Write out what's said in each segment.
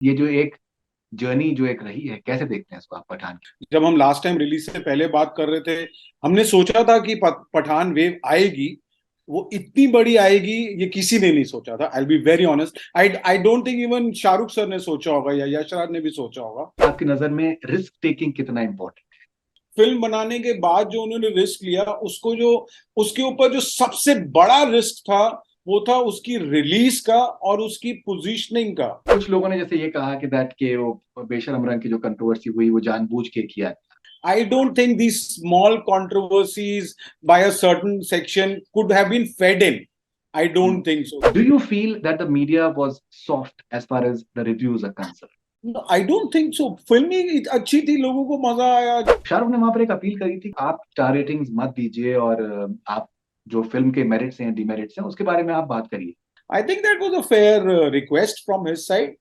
ये जो एक जर्नी जो एक रही है, कैसे देखते हैं इसको आप पठान की? जब हम लास्ट टाइम रिलीज से पहले बात कर रहे थे, हमने सोचा था कि पठान वेव आएगी, वो इतनी बड़ी आएगी ये किसी ने नहीं सोचा था। I be very honest, I I don't think even Shahrukh sir ने सोचा होगा या यश राज ने भी सोचा होगा। आपकी नजर में रिस्क टेकिंग कितना इंपॉर्टेंट? फिल्म बनाने के बाद जो उन्होंने रिस्क लिया, उसको जो उसके ऊपर जो सबसे बड़ा रिस्क था, वो था उसकी रिलीज का और उसकी पोजीशनिंग का। कुछ लोगों ने जैसे ये कहा कि दैट के वो बेशरम रंग की जो कंट्रोवर्सी हुई वो जानबूझ के किया। I don't think these small controversies by a certain section could have been fed in. I don't think so. Do you feel that the media was soft as far as the reviews are concerned? No, I don't think so. Film ही अच्छी थी, लोगों को मजा आया। शाहरुख ने वहां पर एक अपील करी थी, आप स्टार रेटिंग्स मत दीजिए और आप जो फिल्म के मेरिट्स हैं डिमेरिट्स हैं उसके बारे में आप बात करिए। I think that was a fair request from his side.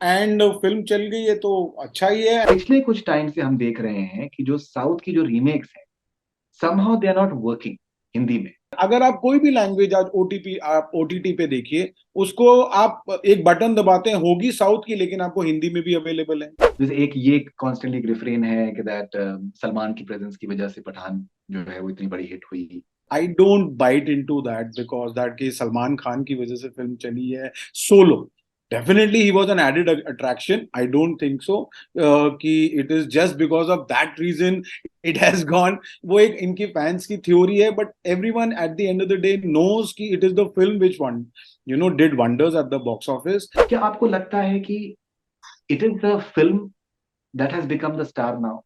And film चल गई है तो अच्छा ही है। पिछले कुछ टाइम से हम देख रहे हैं कि जो साउथ की जो रीमेक्स हैं somehow they are not working Hindi में। अगर आप कोई भी लैंग्वेज आज ओटीपी आप ओटीटी पे देखिए, उसको आप एक बटन दबाते हैं, होगी साउथ की लेकिन आपको हिंदी में भी अवेलेबल है। जैसे एक ये कॉन्स्टेंटली एक रिफ्रेन है कि दैट सलमान की प्रेजेंस की वजह से पठान जो है वो इतनी बड़ी हिट हुई। I don't bite in to that because that की सलमान खान की वजह से फिल्म चली है। Solo definitely he was an added attraction. I don't think so कि it is just because of that reason it has gone. वो एक इनकी फैंस की थ्योरी है, but everyone at the end of the day knows कि it is the film which one did wonders eight the box office. क्या आपको लगता है कि it is the film that has become the star now?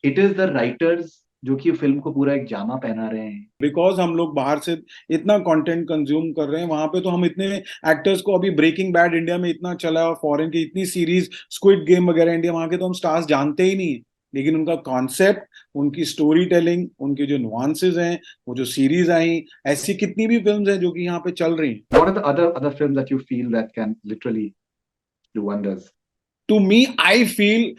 It is the writers जो कि film को पूरा एक जामा पहना रहे हैं? बिकॉज हम लोग बाहर से इतना कंटेंट कंज्यूम कर रहे हैं, वहां पे तो हम इतने एक्टर्स को, अभी ब्रेकिंग बैड इंडिया में इतना चला और फॉरेन की इतनी सीरीज, स्क्विड गेम वगैरह इंडिया, वहां के तो हम स्टार्स जानते ही नहीं है। लेकिन उनका कॉन्सेप्ट, उनकी स्टोरी टेलिंग, उनके जो नुआंसेस हैं, वो जो सीरीज आई, ऐसी कितनी भी फिल्म्स हैं जो कि यहाँ पे चल रही हैं। What are the other films that you feel that can literally do wonders? To me, I feel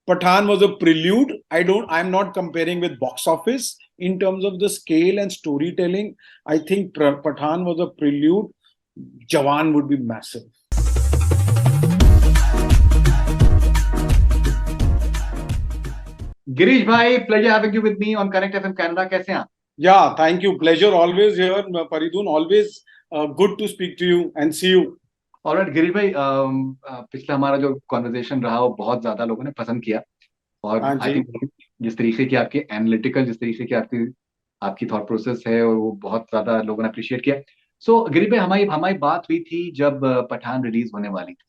Pathan was a prelude. I'm not comparing with box office in terms of the scale and storytelling. I think Pathan was a prelude. Jawan would be massive. Girish भाई, pleasure having you with me on connect FM Canada. कैसे हैं आप? Yeah, thank you. Pleasure always here, Faridun. Always good to speak to you and see you. Alright Girish भाई, पिछला हमारा जो conversation रहा वो बहुत ज्यादा लोगों ने पसंद किया। और हाँ आई जी। थिंक जिस तरीके की आपकी एनालिटिकल, जिस तरीके की आपकी आपकी थॉट प्रोसेस है, और वो बहुत ज्यादा लोगों ने अप्रिशिएट किया। सो गिरीश भाई, हमारी हमारी बात हुई थी जब पठान रिलीज होने वाली थी।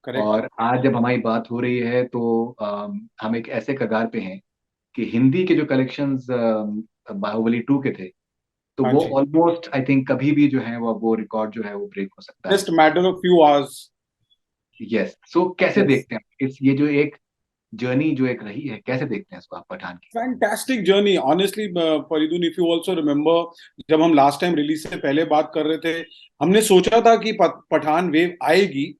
करेक्ट। और आज जब हमारी बात हो रही है तो हम एक ऐसे कगार पे हैं कि हिंदी के जो कलेक्शंस बाहुबली 2 के थे, तो हाँ वो जी। ऑलमोस्ट आई थिंक कभी भी जो है वो रिकॉर्ड जो है वो ब्रेक हो सकता है। Just a matter of few hours. Yes, so कैसे Yes. देखते हैं इस ये जो एक जर्नी जो एक रही है, कैसे देखते हैं इसको आप पठान की? Fantastic journey honestly. Faridoon, if you also remember, जब हम लास्ट टाइम रिलीज से पहले बात कर रहे थे, हमने सोचा था कि पठान वेव आएगी,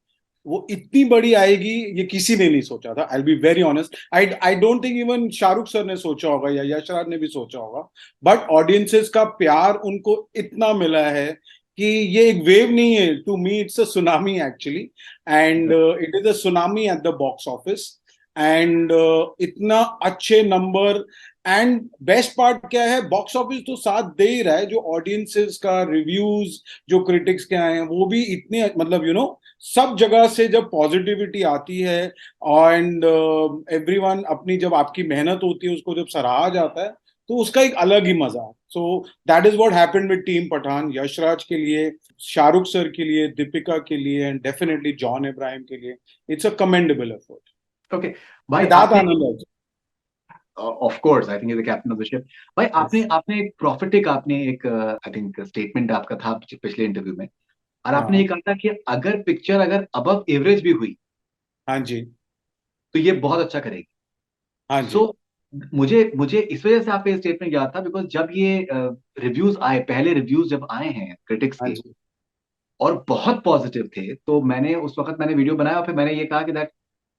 वो इतनी बड़ी आएगी ये किसी ने नहीं सोचा था। I be very honest, I I don't think even Shahrukh sir ने सोचा होगा या यश राज ने भी सोचा होगा। बट ऑडियंसेस का प्यार उनको इतना मिला है कि ये एक वेव नहीं है। To me it's a tsunami actually, and it is a tsunami at the box office. And इतना अच्छे नंबर, एंड बेस्ट पार्ट क्या है, बॉक्स ऑफिस तो साथ दे ही रहा है, जो ऑडियंसेस का रिव्यूज, जो क्रिटिक्स के आए हैं वो भी इतने, मतलब सब जगह से जब पॉजिटिविटी आती है, एंड एवरीवन अपनी, जब आपकी मेहनत होती है उसको जब सराहा जाता है, तो उसका एक अलग ही मजा है। So that is what happened with team Pathaan, Yashraj के लिए, शाहरुख सर के लिए, दीपिका के लिए, एंड डेफिनेटली जॉन इब्राहिम के लिए। It's a commendable effort. Okay भाई, सिद्धार्थ आपने Anand. Of course I think is the captain of the ship. भाई, आपने यस। आपने एक प्रॉफिटिक, आपने एक आई थिंक स्टेटमेंट आपका था पिछले इंटरव्यू में, और आपने ये हाँ। कहा था कि अगर पिक्चर अगर अबव एवरेज भी हुई हाँ जी। तो ये बहुत अच्छा करेगी। हाँ सो जी। मुझे मुझे इस वजह से आपका ये स्टेटमेंट याद था, बिकॉज जब ये रिव्यूज आए, पहले रिव्यूज जब आए हैं क्रिटिक्स हाँ के जी। और बहुत पॉजिटिव थे, तो मैंने उस वक्त मैंने वीडियो बनाया और फिर मैंने ये कहा कि दैट,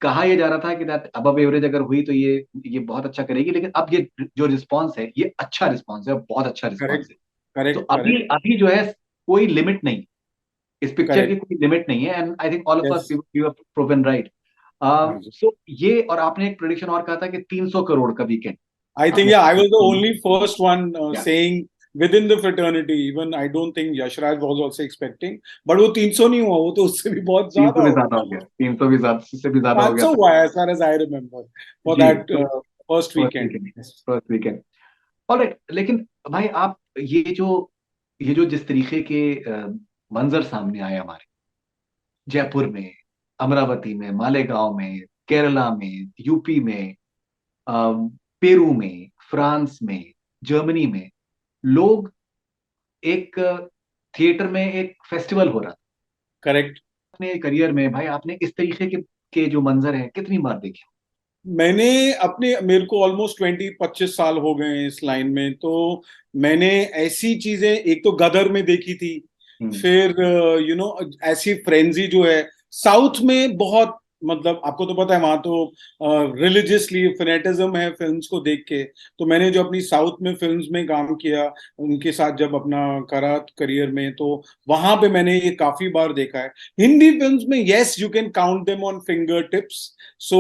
कहा यह जा रहा था कि दैट अबव एवरेज अगर हुई तो ये बहुत अच्छा करेगी, लेकिन अब ये जो रिस्पॉन्स है ये अच्छा रिस्पॉन्स है, बहुत अच्छा रिस्पॉन्स करेक्ट। है। तो करेक्ट। अभी करेक्ट। अभी जो है कोई लिमिट नहीं। इस पिक्चर की करेक्ट। कोई लिमिट नहीं है, and I think all of us yes. We have proven right. हाँ जी। सो ये, और आपने एक प्रेडिक्शन और कहा था कि 300 करोड़ का वीकेंड I think, आपने yeah, I was the only first one या saying within the fraternity. Even I don't think Yashraj was also expecting. But वो 300 नहीं हुआ, वो तो उससे भी बहुत 300 ज्यादा भी हो ज्यादा हो गया। गया, 300 भी ज्यादा, उससे भी ज्यादा हो गया 500 था। हुआ है, as far as I remember, for जी, that तो first first weekend. Weekend, Yes. First weekend. Alright, लेकिन भाई आप ये जो जिस तरीके के मंजर सामने आए हमारे जयपुर में, अमरावती में, मालेगांव में, केरला में, यूपी में, पेरू में, फ्रांस में, जर्मनी में, लोग एक थिएटर में एक फेस्टिवल हो रहा था। Correct. अपने करियर में भाई आपने इस तरीके के जो मंजर है कितनी बार देखे? मैंने अपने मेरे को ऑलमोस्ट 20-25 साल हो गए हैं इस लाइन में, तो मैंने ऐसी चीजें एक तो गदर में देखी थी। हम्म। फिर ऐसी फ्रेंजी जो है साउथ में बहुत, मतलब आपको तो पता है वहां तो रिलीजियसली फेनेटिज्म है फिल्म्स को देख के। तो मैंने जो अपनी साउथ में फिल्म्स में काम किया उनके साथ जब अपना करा करियर में, तो वहां पे मैंने ये काफी बार देखा है। हिंदी फिल्म्स में yes you can count them on finger tips, so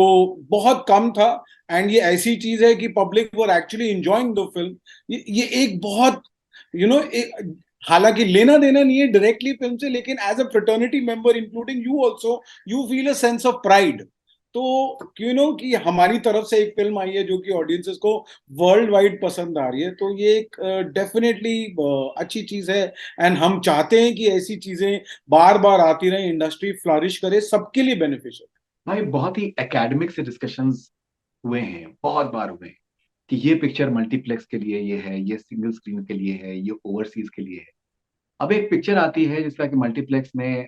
बहुत कम था। एंड ये ऐसी चीज है कि public were actually enjoying the film. ये एक बहुत यू नो हालांकि लेना देना नहीं है डायरेक्टली फिल्म से, लेकिन as a fraternity member including you also, you feel a sense of pride. तो कि हमारी तरफ से एक फिल्म आई है जो कि ऑडियंसेस को वर्ल्ड वाइड पसंद आ रही है, तो ये एक डेफिनेटली अच्छी चीज है। एंड हम चाहते हैं कि ऐसी चीजें बार बार आती रहे, इंडस्ट्री फ्लरिश करे, सबके लिए बेनिफिशियल। भाई बहुत ही एकेडमिक से डिस्कशंस हुए हैं, बहुत बार हुए हैं कि ये पिक्चर मल्टीप्लेक्स के लिए ये है, ये सिंगल स्क्रीन के लिए है, ये ओवरसीज के लिए है। अब एक पिक्चर आती है जिसका कि मल्टीप्लेक्स में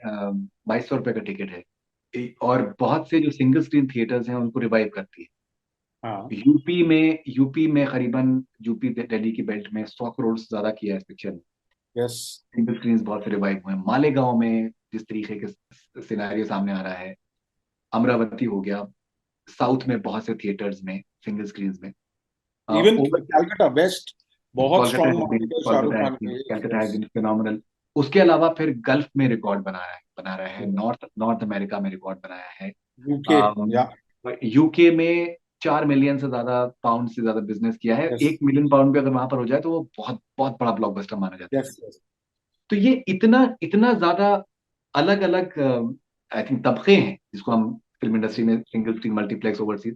2200 रुपए का टिकट है, और बहुत से जो सिंगल स्क्रीन थिएटर्स हैं उनको रिवाइव करती है। हाँ। यूपी में करीबन, यूपी दिल्ली की बेल्ट में 100 करोड़ से ज्यादा किया है इस पिक्चर ने। यस। सिंगल स्क्रीन बहुत से रिवाइव हुए हैं। मालेगांव में जिस तरीके के सिनेरियो सामने आ रहा है, अमरावती हो गया, साउथ में बहुत से थिएटर्स में सिंगल स्क्रीन में, इवन ओवर, कैलकाटा वेस्ट बहुत Kolkata strong has been, market है कोलकाता शाहरुख हैज खान बीन, के। Calcutta has yes. Been phenomenal. उसके अलावा फिर गल्फ में रिकॉर्ड बना रहा है, नॉर्थ नॉर्थ अमेरिका में रिकॉर्ड बनाया है। यूके। या। यूके में 4 मिलियन से ज्यादा पाउंड से ज्यादा बिजनेस किया है। यस। 1 मिलियन पाउंड भी अगर वहां पर हो जाए तो वो बहुत बहुत बड़ा ब्लॉकबस्टर माना जाता है। यस। यस। तो ये इतना इतना ज्यादा अलग अलग आई थिंक तबके हैं जिसको हम फिल्म इंडस्ट्री में, सिंगल स्क्रीन, मल्टीप्लेक्स, ओवरसीज,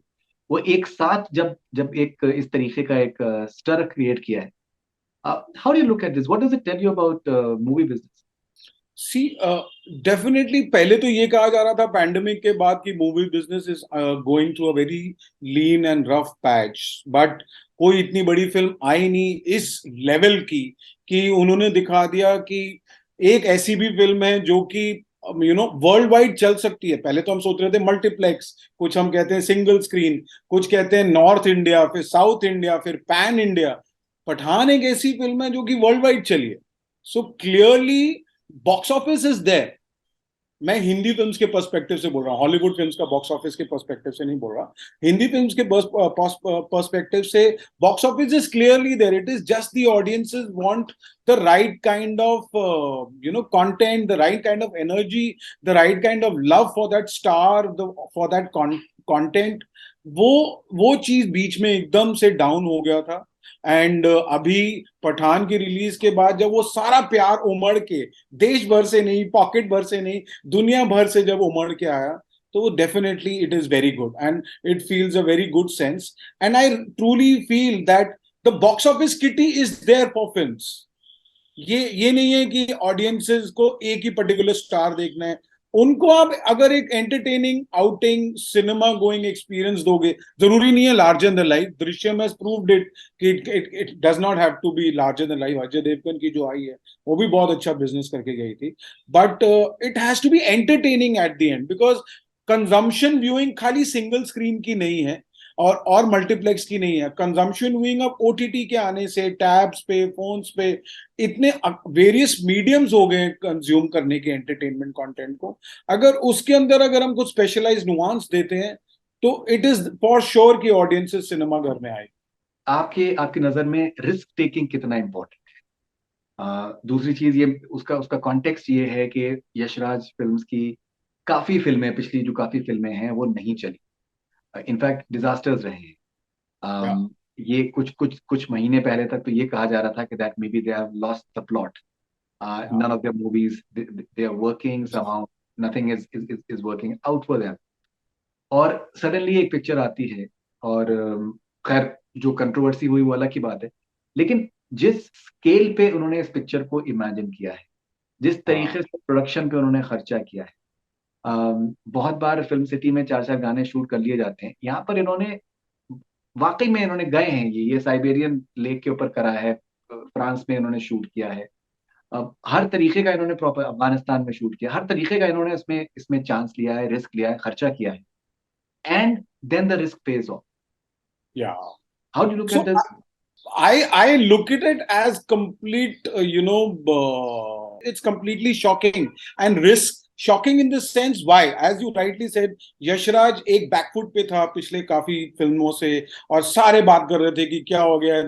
वो एक साथ जब जब एक इस तरीके का एक स्टर क्रिएट किया है। How do you look at this, what does it tell you about movie business? See, definitely पहले तो ये कहा जा रहा था पैंडेमिक के बाद कि movie business is going through a very lean and rough patch, but कोई इतनी बड़ी फिल्म आई नहीं इस लेवल की कि उन्होंने दिखा दिया कि एक ऐसी भी फिल्म है जो कि वर्ल्ड वाइड चल सकती है। पहले तो हम सोच रहे थे मल्टीप्लेक्स, कुछ हम कहते हैं सिंगल स्क्रीन, कुछ कहते हैं नॉर्थ इंडिया, फिर साउथ इंडिया, फिर पैन इंडिया। पठान एक ऐसी फिल्म है जो कि वर्ल्ड वाइड चली है। So clearly box office is there. मैं हिंदी फिल्म्स के पर्सपेक्टिव से बोल रहा हूँ, हॉलीवुड फिल्म्स का बॉक्स ऑफिस के पर्सपेक्टिव से नहीं बोल रहा। हिंदी फिल्म्स के पर्सपेक्टिव से box office is clearly there. It is just the audiences want the right kind of content, the right kind of energy, the right kind of love for that star, for that content. वो चीज बीच में एकदम से down हो गया था। And अभी पठान की रिलीज के बाद जब वो सारा प्यार उमड़ के, देश भर से नहीं, पॉकेट भर से नहीं, दुनिया भर से जब उमड़ के आया, तो वो definitely it is very good and it feels a very good sense. And I truly feel that the box office kitty is there for films. ये नहीं है कि ऑडियंसेस को एक ही पर्टिकुलर स्टार देखना है। उनको आप अगर एक entertaining outing cinema going experience दोगे, जरूरी नहीं है larger than life. Drishyam has proved it कि it does not have to be larger than life. Ajay Devgan की जो आई है वो भी बहुत अच्छा बिजनेस करके गई थी, but it has to be entertaining at the end, because consumption viewing खाली सिंगल स्क्रीन की नहीं है और मल्टीप्लेक्स की नहीं है। कंजम्पशन व्यूइंग अब ओटीटी के आने से, टैब्स पे, फोन्स पे, इतने वेरियस मीडियम्स हो गए कंज्यूम करने के एंटरटेनमेंट कंटेंट को। अगर उसके अंदर अगर हम कुछ स्पेशलाइज्ड नुआंस देते हैं तो इट इज फॉर श्योर कि ऑडियंसेस सिनेमा घर में आए। आपके आपकी नजर में रिस्क टेकिंग कितना इंपॉर्टेंट? दूसरी चीज ये, उसका उसका कॉन्टेक्स्ट ये है कि यशराज फिल्म्स की काफी फिल्में, पिछली जो काफी फिल्में हैं वो नहीं चली, इनफैक्ट डिजास्टर्स रहे हैं। या ये कुछ कुछ कुछ महीने पहले तक तो ये कहा जा रहा था कि that may be they have lost the plot, या none of their movies they are working somehow, nothing is working out for them। और सडनली एक पिक्चर आती है, और खैर जो कंट्रोवर्सी हुई वो अलग की बात है, लेकिन जिस स्केल पे उन्होंने इस पिक्चर को इमेजिन किया है, जिस हाँ तरीके से प्रोडक्शन पे उन्होंने खर्चा किया है, बहुत बार फिल्म सिटी में चार चार गाने शूट कर लिए जाते हैं, यहाँ पर इन्होंने वाकई में इन्होंने गए हैं, ये साइबेरियन लेक के ऊपर करा है, फ्रांस में इन्होंने शूट किया है, अब हर तरीके का इन्होंने प्रॉपर अफगानिस्तान में शूट किया, हर तरीके का इन्होंने इसमें इसमें चांस लिया है, रिस्क लिया है, खर्चा किया है, and then the risk pays off. या how do look at so this? I look at it as complete, it's completely shocking and risk shocking in the sense why, as you rightly said, Yashraj एक backfoot पे था पिछले काफी फिल्मों से, और सारे बात कर रहे थे कि क्या हो गया,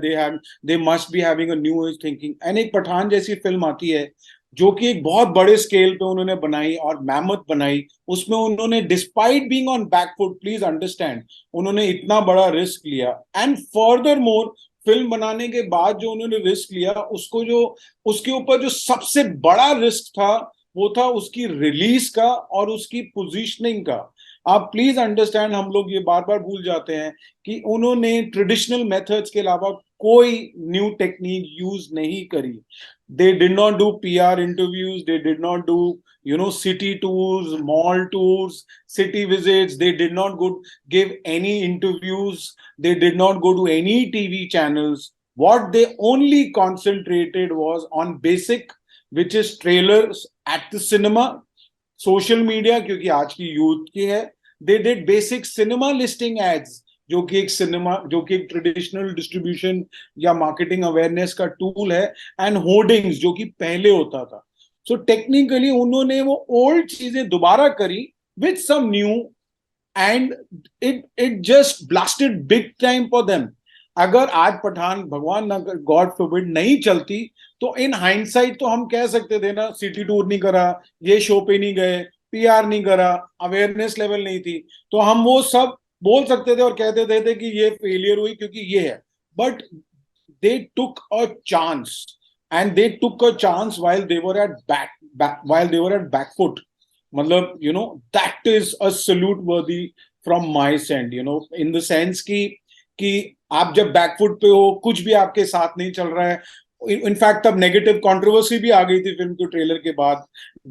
they must be having a new age thinking, and एक पठान जैसी फिल्म आती है जो कि एक बहुत बड़े स्केल पे उन्होंने बनाई और मेहनत बनाई, उसमें उन्होंने despite being on backfoot, please understand, उन्होंने इतना बड़ा रिस्क लिया, एंड फर्दर मोर फिल्म बनाने के बाद जो उन्होंने रिस्क लिया, उसको जो उसके ऊपर जो सबसे बड़ा रिस्क था वो था उसकी रिलीज का और उसकी पोजीशनिंग का। आप प्लीज अंडरस्टैंड, हम लोग ये बार बार भूल जाते हैं कि उन्होंने ट्रेडिशनल मेथड्स के अलावा कोई न्यू टेक्निक यूज नहीं करी। They did not do PR interviews, they did not do city tours, mall tours, city visits, they did not go give any interviews, they did not go to any TV channels. What they only concentrated was on basic, which is trailers at the cinema, social media क्योंकि आज की youth की है, they did basic cinema listing ads, जो कि एक traditional distribution या marketing awareness का टूल है, एंड होर्डिंग्स जो कि पहले होता था। सो टेक्निकली उन्होंने वो ओल्ड चीजें दोबारा करी with some new, and it just blasted big time for them. अगर आज पठान, भगवान ना गॉड फॉरबिड, नहीं चलती, तो इन हाइंडसाइट तो हम कह सकते थे ना, सिटी टूर नहीं करा, ये शो पे नहीं गए, पीआर नहीं करा, अवेयरनेस लेवल नहीं थी, तो हम वो सब बोल सकते थे और कहते थे कि ये फेलियर हुई क्योंकि ये है। But they took a chance, and they took a chance while they were at back foot, मतलब that is a salute worthy from my end, in the sense कि आप जब बैकफुट पे हो, कुछ भी आपके साथ नहीं चल रहा है। इनफैक्ट तब नेगेटिव कंट्रोवर्सी भी आ गई थी फिल्म के ट्रेलर के बाद,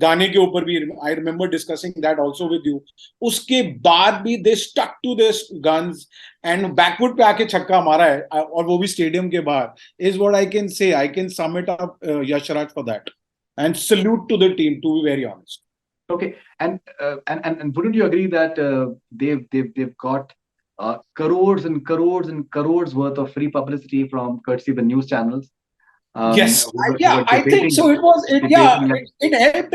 गाने के ऊपर भी, I remember discussing that also with you. उसके बाद भी they stuck to this guns and backfoot पे आके छक्का मारा है, और वो भी स्टेडियम के बाहर, is what I can say, I can sum it up Yashraj for that, and salute to the team, to be very honest. Okay, and wouldn't you agree that they've got crores and crores and crores worth of free publicity from courtesy the news channels, Yes, who yeah, were I think so. debating it. It helped.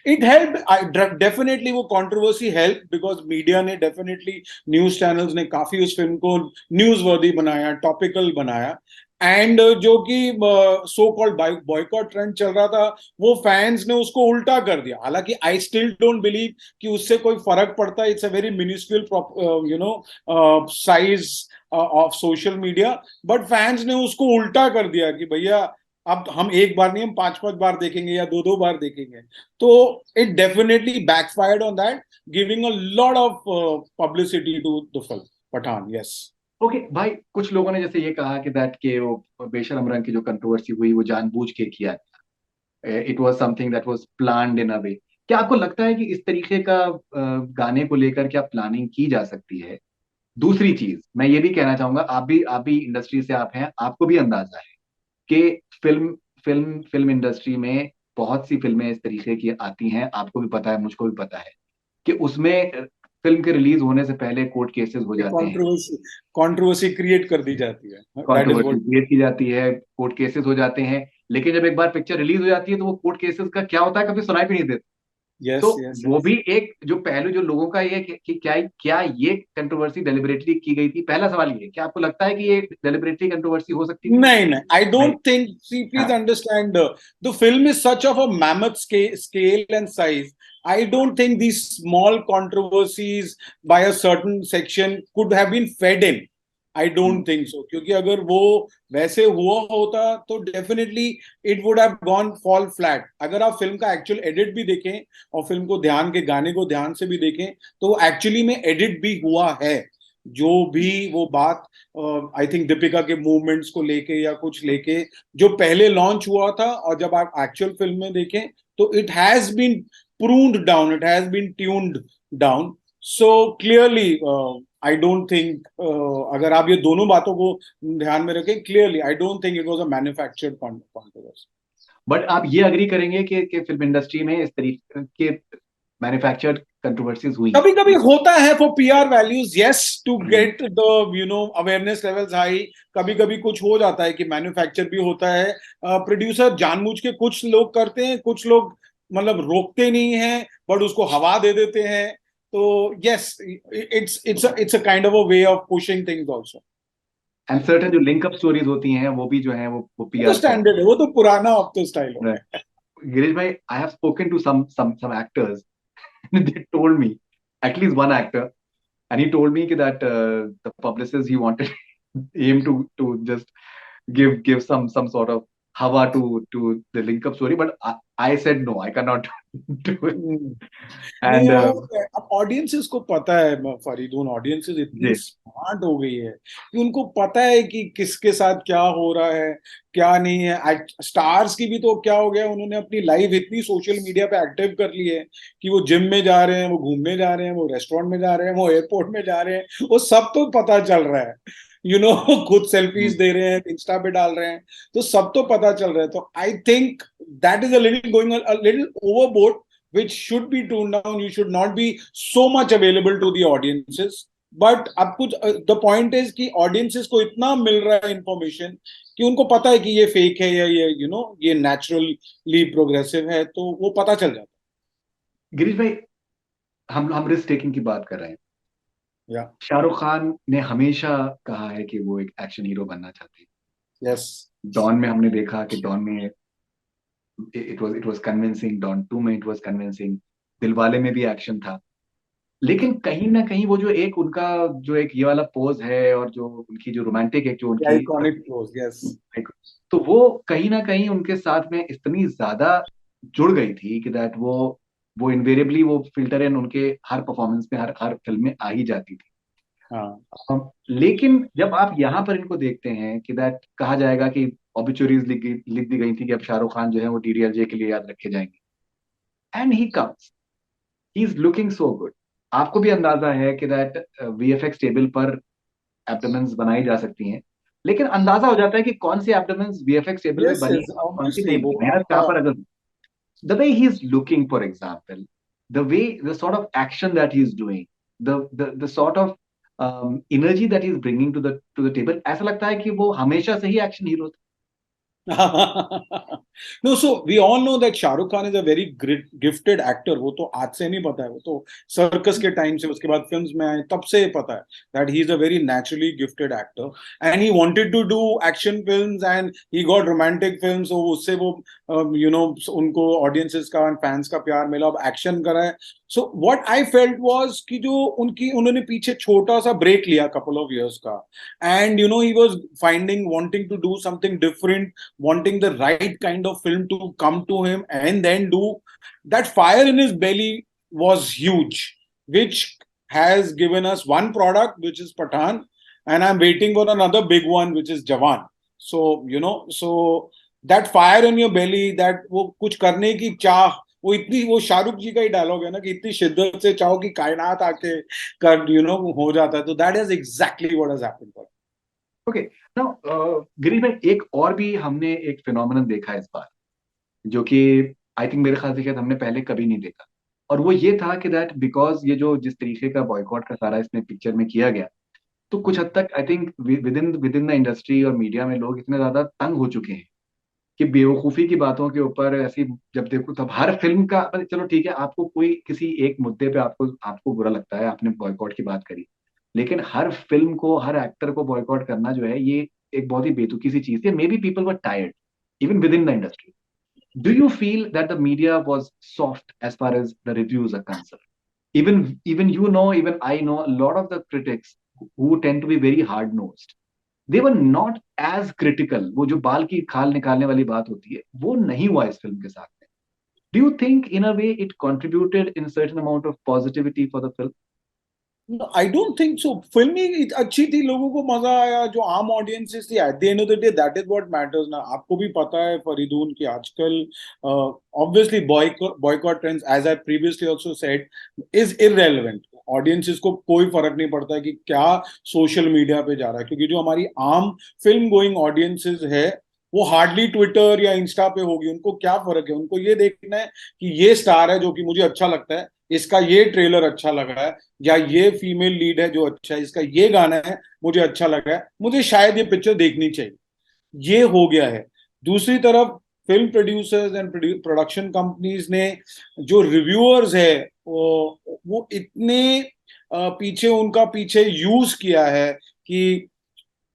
It helped. Definitely वो controversy helped because media ने definitely, news channels ने काफी उस film को news वर्दी बनाया, topical बनाया, and जो कि सो कॉल्ड बॉयकॉट ट्रेंड चल रहा था, वो फैंस ने उसको उल्टा कर दिया। हालांकि आई स्टिल डोंट बिलीव कि उससे कोई फर्क पड़ता है, it's a very minuscule size of social media, but fans ने उसको उल्टा कर दिया कि भैया अब हम एक बार नहीं, हम पांच पांच बार देखेंगे या दो दो बार देखेंगे। तो it definitely backfired on that, giving a lot of publicity to the film Pathaan. Yes. Okay भाई, कुछ लोगों ने जैसे ये कहा कि दैट के वो बेशरम रंग की जो कंट्रोवर्सी हुई वो जानबूझ के किया, it was something that was planned in a way. क्या आपको लगता है कि इस तरीके का गाने को लेकर क्या प्लानिंग की जा सकती है? दूसरी चीज मैं ये भी कहना चाहूंगा, आप भी इंडस्ट्री से आप हैं, आपको भी अंदाजा है कि फिल्म फिल्म फिल्म इंडस्ट्री में बहुत सी फिल्में इस तरीके की आती हैं, आपको भी पता है, मुझको भी पता है कि उसमें फिल्म के रिलीज होने से पहले कोर्ट केसेस हो जाते हैं, कंट्रोवर्सी कंट्रोवर्सी क्रिएट कर दी जाती है, that is controversy what. Create की जाती है, कोर्ट केसेस हो जाते हैं, लेकिन जब एक बार पिक्चर रिलीज हो जाती है तो वो कोर्ट केसेस का क्या होता है कभी सुनाई भी नहीं देता। यस तो यस वो यस। भी एक जो पहलू जो लोगों का ये कि क्या क्या ये कंट्रोवर्सी डेलिबरेटली की गई थी, पहला सवाल ये, क्या आपको लगता है कि ये डेलिबरेटली कंट्रोवर्सी हो सकती थी? नहीं नहीं, आई नहीं। डोंट थिंक, सी प्लीज हाँ। Understand, the film is such of a mammoth scale and size. I don't think these small controversies by a certain section could have been fed in. I hmm. don't think so, क्योंकि अगर वो वैसे हुआ होता तो definitely it would have gone fall flat. अगर आप film का एक्चुअल एडिट भी देखें और फिल्म को ध्यान के गाने को ध्यान से भी देखें तो एक्चुअली में एडिट भी हुआ है। जो भी वो बात, आई थिंक दीपिका के मूवमेंट्स को लेके या कुछ लेके जो पहले लॉन्च हुआ था, और जब आप एक्चुअल फिल्म में देखें तो it has been pruned down, it has been tuned down. So clearly I don't think, अगर आप ये दोनों बातों को ध्यान में रखें, clearly I don't think it was a manufactured controversy. But आप ये अग्री करेंगे कि फिल्म इंडस्ट्री में इस तरीके के मैन्युफैक्चर्ड कंट्रोवर्सीज हुई कभी कभी होता है for PR values, yes, to हैं? Get the awareness levels high. कभी कभी कुछ हो जाता है कि मैन्युफैक्चर भी होता है, प्रोड्यूसर जानबूझ के कुछ लोग करते हैं, कुछ लोग मतलब रोकते नहीं हैं बट उसको हवा दे देते हैं। तो yes, it's a kind of a way of pushing things also. And certain जो लिंकअप स्टोरीज होती हैं वो भी जो है वो वो तो पीआर का। स्टैंडर्ड है, वो तो पुराना अब तो स्टाइल हो गया। गिरीश भाई, I have spoken to some actors. They told me, at least one actor, and he told me that the publicist he wanted him to just give some sort of hava to the link up story, but I said no, I cannot do it. हम्म। नहीं, And वो अब audiences को पता है Faridoon, audiences इतनी जी, smart हो गई है कि उनको पता है कि किसके साथ क्या हो रहा है, क्या नहीं है। स्टार्स की भी तो क्या हो गया, उन्होंने अपनी लाइफ इतनी सोशल मीडिया पे एक्टिव कर ली है कि वो जिम में जा रहे हैं, वो घूमने जा रहे हैं, वो रेस्टोरेंट में जा रहे हैं, वो एयरपोर्ट में जा रहे हैं, वो सब तो पता चल रहा है। खुद सेल्फीज दे रहे हैं, इंस्टा पे डाल रहे हैं, तो सब तो पता चल रहा है। तो I think that is a little going a little overboard, which should be toned down. You should not be so much available to the audiences. But अब कुछ the point is कि audiences को इतना मिल रहा है information कि उनको पता है कि ये fake है या ये ये naturally progressive है, तो वो पता चल जाता गिरीश भाई, हम रिस्क टेकिंग की बात कर रहे हैं। है। या शाहरुख खान ने हमेशा कहा है कि वो एक एक्शन हीरो बनना चाहते हैं। यस। डॉन में हमने देखा कि डॉन में it was convincing, Don two में इट वाज कन्विंसिंग, दिलवाले में भी एक्शन था। लेकिन कहीं ना कहीं वो जो एक उनका जो एक ये वाला पोज है और जो उनकी जो रोमांटिक एक जो उनकी आइकॉनिक क्लोज, यस। एक, तो वो कहीं ना कहीं उनके साथ में इतनी ज्यादा जुड़ गई थी कि दैट वो इनवेरिएबली वो फिल्टर इन उनके हर परफॉर्मेंस में, हर हर फिल्म में आ ही जाती थी। हाँ। लेकिन जब आप यहाँ पर इनको देखते हैं कि दैट कहा जाएगा कि ऑबिचुरीज लिख दी गई थी कि अब शाहरुख खान जो है वो डीडीएलजे के लिए याद रखे जाएंगे, and he comes, he is looking so good. आपको भी अंदाजा है कि दैट वीएफएक्स टेबल पर एब्डोमेन्स बनाई जा सकती हैं, लेकिन अंदाजा हो जाता है कि कौन सी एब्डोमेन्स वीएफएक्स टेबल में यस बनी यस, और कौन सी ऑब्वियसली नहीं वो बनी, मेहनत कहाँ आपका। पर अगर the way he's looking, for example, the sort of action that he's doing, the sort of energy that he's bringing to the table, ऐसा लगता है कि वो हमेशा से ही एक्शन हीरो था। No, so we all know that Shahrukh Khan is a very great gifted actor. वो तो आज से नहीं पता है, वो तो सर्कस के टाइम से, उसके बाद फिल्म्स में आए तब से पता है that he is a very naturally gifted actor and he wanted to do action films and he got romantic films, so उससे वो उनको audiences का and fans का प्यार मिला, अब एक्शन करा है। So what I felt was कि जो उन्होंने पीछे छोटा सा ब्रेक लिया couple of years का, and he was wanting to do something different, wanting the right kind of film to come to him and then do. That fire in his belly was huge, which has given us one product, which is Pathan, and I'm waiting for another big one, which is Jawan. So that fire in your belly, that वो कुछ करने की चाह, वो शाहरुख जी का ही dialogue है ना कि इतनी शिद्दत से चाहो कि कायनात आके कर हो जाता है, तो that is exactly what has happened. Okay. Now Girish भाई, एक और भी हमने एक फिनोमिनन देखा है इस बार, जो कि आई थिंक मेरे ख्याल से शायद हमने पहले कभी नहीं देखा, और वो ये था कि दैट बिकॉज ये जो जिस तरीके का बॉयकॉट का सारा इसमें पिक्चर में किया गया, तो कुछ हद तक I think with in the industry और मीडिया में लोग इतने ज्यादा तंग हो चुके हैं कि बेवकूफी की बातों के ऊपर ऐसी, जब देखो तब हर फिल्म का, चलो ठीक है, आपको कोई किसी एक मुद्दे पे आपको आपको बुरा लगता है, आपने बॉयकॉट की बात करी, लेकिन हर फिल्म को, हर एक्टर को बॉयकॉट करना जो है, ये एक बहुत ही बेतुकी सी चीज थी। May be people were tired even with in the industry. Do you feel that the media was soft as far as the reviews are concerned? Even you know, even I know, a lot of the critics who tend to be very hard nosed, they were not as critical. वो जो बाल की खाल निकालने वाली बात होती है, वो नहीं हुआ इस फिल्म के साथ में. Do you think in a way it contributed in a certain amount of positivity for the film? I don't think so. Film ही अच्छी थी, लोगों को मजा आया, जो आम ऑडियंसेस थी, at the end of the day that is what matters ना. आपको भी पता है फरीदून की आजकल obviously boycott trends, as I previously also said, is irrelevant. Audiences को कोई फर्क नहीं पड़ता है कि क्या सोशल मीडिया पे जा रहा है, क्योंकि जो हमारी आम फिल्म गोइंग ऑडियंसेस है वो हार्डली ट्विटर या इंस्टा पे होगी. उनको क्या फर्क है, उनको ये देखना है कि ये स्टार है जो कि मुझे अच्छा लगता है, इसका ये ट्रेलर अच्छा लगा है, या ये फीमेल लीड है जो अच्छा है, इसका ये गाना है मुझे अच्छा लगा है, मुझे शायद ये पिक्चर देखनी चाहिए. ये हो गया है. दूसरी तरफ film producers and production companies ने जो रिव्यूअर्स है वो इतने पीछे, उनका पीछे यूज किया है कि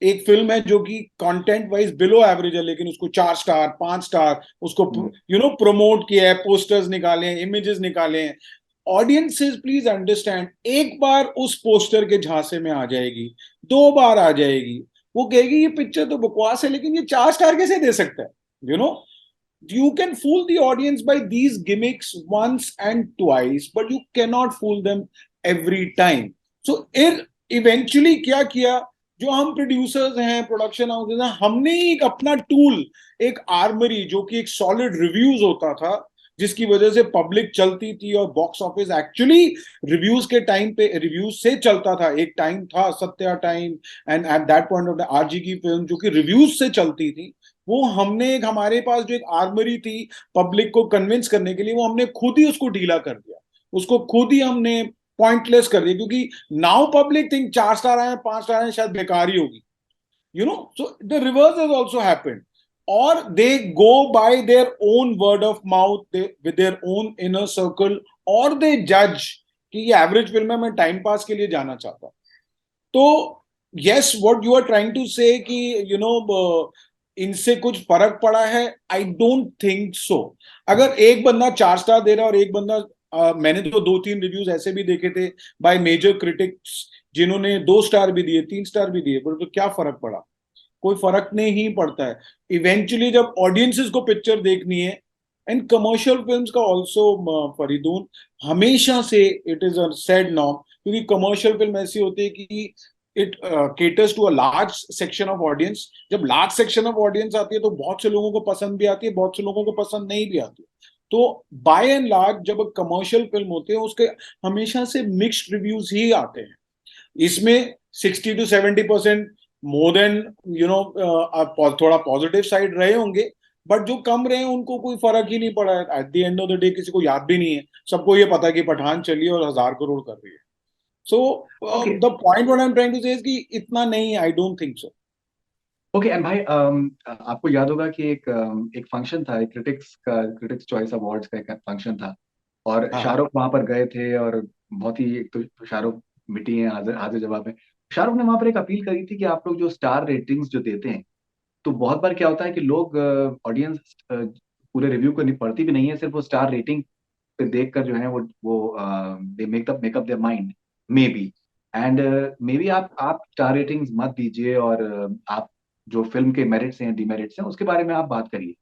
एक फिल्म है जो कि कंटेंट वाइज बिलो एवरेज है, लेकिन उसको 4 स्टार 5 स्टार उसको प्रमोट किया है, पोस्टर्स निकाले हैं, इमेजेस निकाले हैं. ऑडियंसेस प्लीज अंडरस्टैंड, एक बार उस पोस्टर के झांसे में आ जाएगी, 2 बार आ जाएगी, वो कहेगी ये पिक्चर तो बकवास है, लेकिन ये 4 स्टार कैसे दे सकता है. You know, you can fool the audience by these gimmicks once and twice, but you cannot fool them every time. So eventually क्या किया, जो हम प्रोड्यूसर्स हैं, प्रोडक्शन हाउसेज हैं, हमने एक अपना टूल, एक आर्मरी, जो कि एक सॉलिड रिव्यूज होता था, जिसकी वजह से पब्लिक चलती थी और बॉक्स ऑफिस एक्चुअली रिव्यूज के टाइम पे रिव्यूज से चलता था. एक टाइम था Satya time and at that point of the RG की फिल्म जो कि रिव्यूज से चलती थी, वो हमने एक, हमारे पास जो एक आर्मरी थी पब्लिक को कन्विंस करने के लिए, वो हमने खुद ही उसको ढीला कर दिया, उसको खुद ही हमने पॉइंटलेस कर दिया, क्योंकि नाउ पब्लिक थिंक 4 स्टार आए 5 स्टार आए शायद बेकार ही होगी. you know so the reverse has also happened, or they go by their own word of mouth, with their own inner circle, or they judge कि ये एवरेज फिल्म है, मैं time pass के लिए जाना चाहता हूं. तो yes, what you are trying to say कि इनसे कुछ फर्क पड़ा है, आई डोंट थिंक सो. अगर एक बंदा 4 स्टार दे रहा है और एक बंदा मैंने तो 2-3 रिव्यूज ऐसे भी देखे थे बाय मेजर क्रिटिक्स जिन्होंने 2 स्टार भी दिए, 3 स्टार भी दिए, पर तो क्या फर्क पड़ा. कोई फर्क नहीं पड़ता है. इवेंचुअली जब ऑडियंसेस को पिक्चर देखनी है, एंड कमर्शियल फिल्म्स का ऑल्सो फरीदून, हमेशा से it is a sad norm, क्योंकि कमर्शियल फिल्म ऐसी होती है कि it caters to a large section of audience. जब लार्ज सेक्शन ऑफ ऑडियंस आती है तो बहुत से लोगों को पसंद भी आती है, बहुत से लोगों को पसंद नहीं भी आती. तो बाय एंड लार्ज जब कमर्शियल फिल्म होती है उसके हमेशा से मिक्स्ड रिव्यूज ही आते हैं. इसमें 60-70% मोर देन थोड़ा पॉजिटिव साइड रहे होंगे, बट जो कम रहे हैं उनको कोई फर्क ही नहीं पड़ा है. Eight the end of the day किसी को याद भी नहीं है, सबको ये पता है कि पठान चली और 1,000 करोड़ कर रही है. सो Okay. The point what I am trying to say is कि इतना नहीं, आई don't think so. Okay and भाई, आपको याद होगा कि एक फंक्शन था, एक क्रिटिक्स चॉइस अवार्ड्स का एक फंक्शन था, और हाँ शाहरुख वहां पर गए थे, और बहुत ही, एक तो शाहरुख मिट्टी है, हाजिर हाजिर जवाब है. शाहरुख ने वहां पर एक अपील करी थी कि आप लोग जो स्टार रेटिंग्स जो देते हैं, तो बहुत बार क्या होता है कि लोग, ऑडियंस पूरे रिव्यू को नहीं पढ़ती भी नहीं है, सिर्फ वो स्टार रेटिंग पे देख कर जो है वो they make up their mind, maybe. And maybe आप स्टार रेटिंग्स मत दीजिए, और आप जो फिल्म के मेरिट्स हैं, डिमेरिट्स हैं, उसके बारे में आप बात करिए.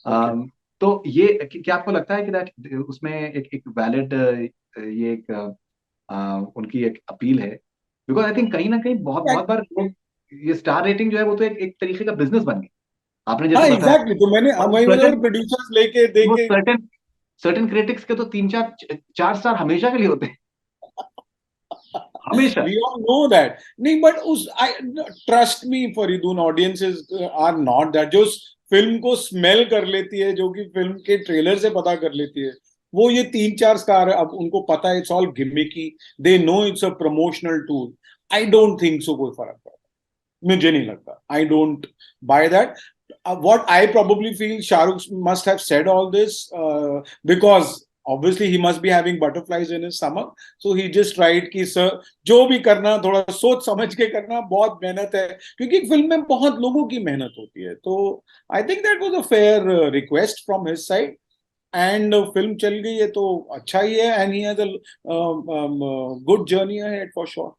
ओके. तो ये क्या आपको लगता है कि दैट उसमें एक वैलिड, ये एक उनकी एक अपील है? बिकॉज आई थिंक कहीं ना कहीं बहुत बहुत बार लोग, ये स्टार रेटिंग जो है वो तो एक तरीके का बिजनेस बन गया, आपने हाँ जैसे बताया. एग्जैक्टली, तो मैंने और वही सर्टेन प्रोड्यूसर्स लेके वो देके. सर्टेन सर्टेन क्रिटिक्स के तो 3 4 4 स्टार हमेशा के लिए होते हैं, हमेशा. We all know that. नहीं, but उस I trust me Faridun, audiences are not that. जो फिल्म को स्मेल कर लेती है, जो कि फिल्म के ट्रेलर से पता कर लेती है, वो ये 3-4 स्टार, अब उनको पता है it's all gimmicky, they know it's a promotional tool. I don't think सो कोई फर्क पड़ता, मुझे नहीं लगता. I don't by that. What I probably feel Shahrukh must have said all this because obviously he must be having butterflies in his stomach. So he just tried कि sir जो भी करना थोड़ा सोच समझ के करना, बहुत मेहनत है क्योंकि फिल्म में बहुत लोगों की मेहनत होती है. तो I think that was a fair request from his side. And film चल गई है तो अच्छा ही है. And he has a good journey ahead for sure.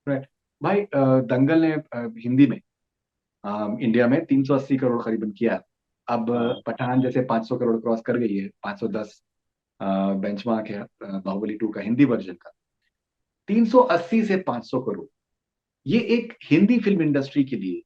Right भाई, दंगल ने हिंदी में इंडिया में 380 करोड़ करीबन किया। अब पठान जैसे 500 करोड़ क्रॉस कर गई है, 510 बेंचमार्क है बाहुबली 2 का हिंदी वर्जन का। 380 से 500 करोड़, ये एक हिंदी फिल्म इंडस्ट्री के लिए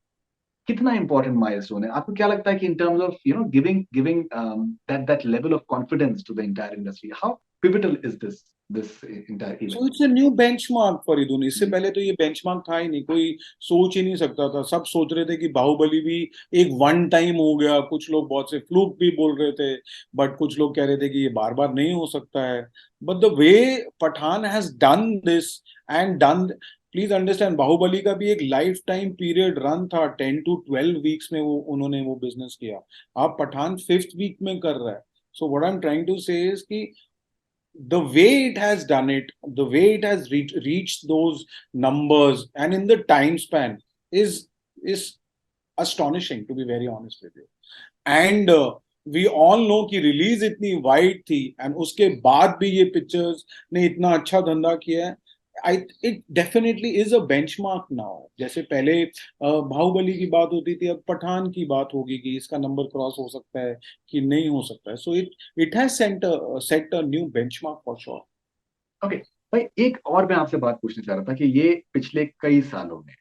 कितना इंपॉर्टेंट माइलस्टोन है? आपको क्या लगता है कि in terms of giving giving that that level of confidence to the entire industry, how pivotal is this this entire so event? It's a new benchmark Faridun. इससे पहले तो ये बेंचमार्क था ही नहीं, कोई सोच ही नहीं सकता था. सब सोच रहे थे कि बाहुबली भी एक वन टाइम हो गया. कुछ लोग बहुत से फ्लूक भी बोल रहे थे, बट कुछ लोग कह रहे थे कि ये बार बार नहीं हो सकता है. But the way Pathaan has done this and done, please understand, Baahubali का भी एक लाइफ टाइम पीरियड रन था. 10 to 12 वीक्स में वो उन्होंने वो बिजनेस किया. आप पठान 5th वीक में कर रहा है. So what I am trying to say is कि the way it has done it, the way it has reached those numbers, and in the time span is astonishing, to be very honest with you. And we all know कि release इतनी wide थी and उसके बाद भी ये pictures ने इतना अच्छा धंधा किया है. I it definitely is a benchmark now. जैसे पहले बाहुबली की बात होती थी, अब पठान की बात होगी कि इसका नंबर क्रॉस हो सकता है कि नहीं हो सकता है. So it it has set a new benchmark for sure. Okay भाई, एक और मैं आपसे बात पूछना चाह रहा था कि ये पिछले कई सालों में